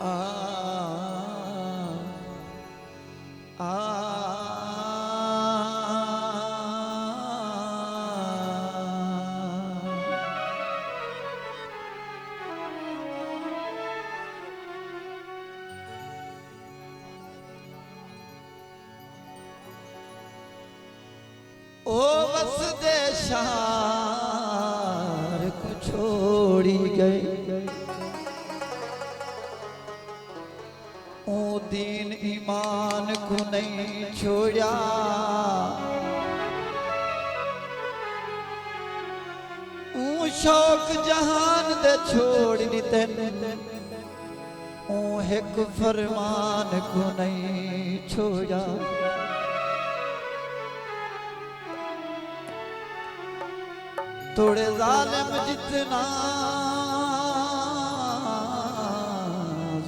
आ आ ओ बस देशार को छोड़ी गई ओ दीन ईमान को नहीं छोड़ा ओ शौक जहान दे छोड़ दिते ओ एक फरमान को नहीं छोड़ा थोड़े जालिम जितना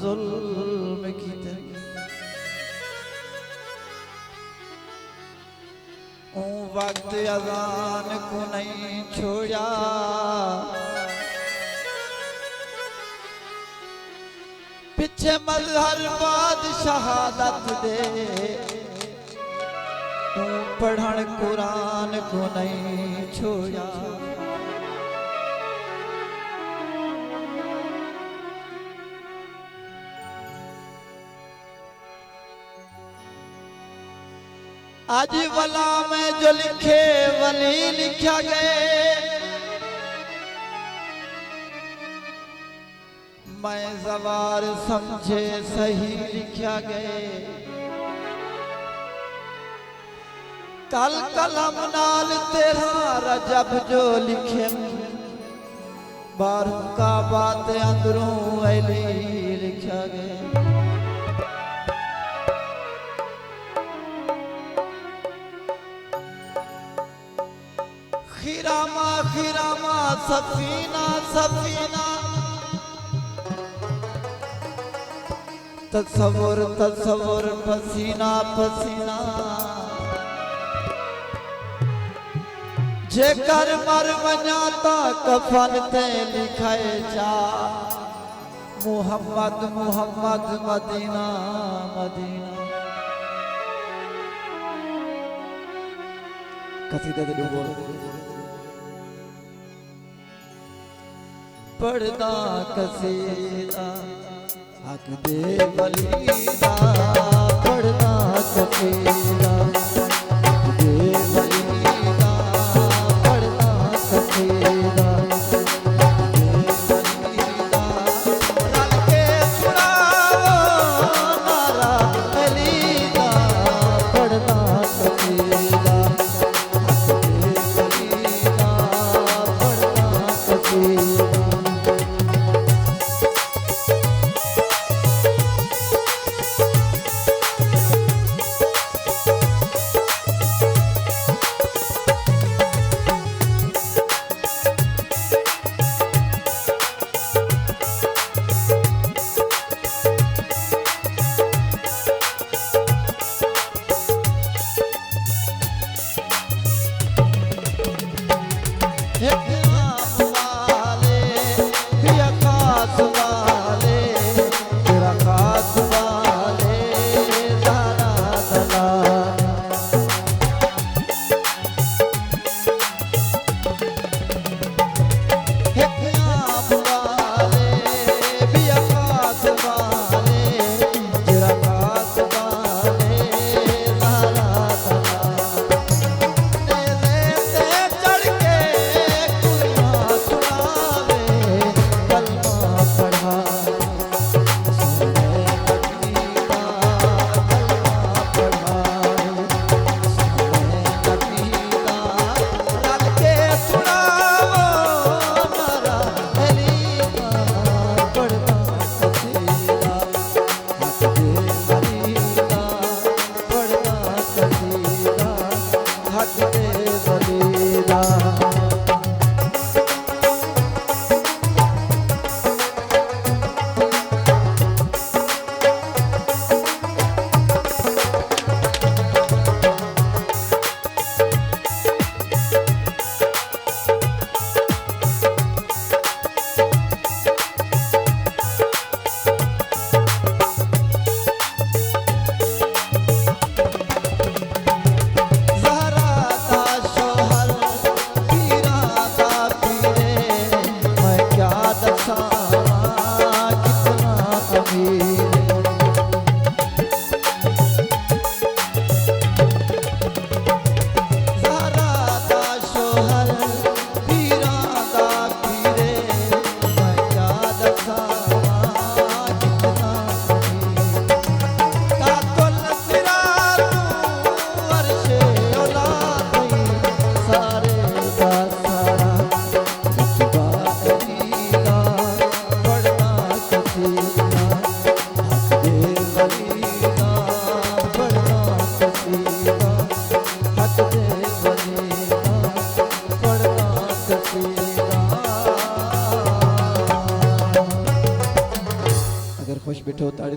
जुल्म कीते ओ वक्त अजान को नहीं छोड़ा पीछे मजहर बाद शहादत दे ओ पढ़न कुरान को नहीं छोड़ा आज वला में जो लिखे वली लिखा गए मैं सवार समझे सही लिखा गए कल कलम नाल तेरा रजब जो लिखे बारों का बात अंदरों अली लिखा गए खिरामा खिरामा सफीना सफीना तस्वुर तस्वुर पसीना पसीना जेकर मर वञाता कफन ते लिखाए जा मुहम्मद मुहम्मद मदीना मदीना कसीदे दे डूबो पढ़दा कसीदा हक दे वलीदा पढ़दा कसीदा हक दे वलीदा पढ़दा कसीदा हक दे वलीदा रल के सुनाओ नारा अलीदा पढ़दा कसीदा हक दे वलीदा पढ़दा कसीदा खुश बैठो ताड़ी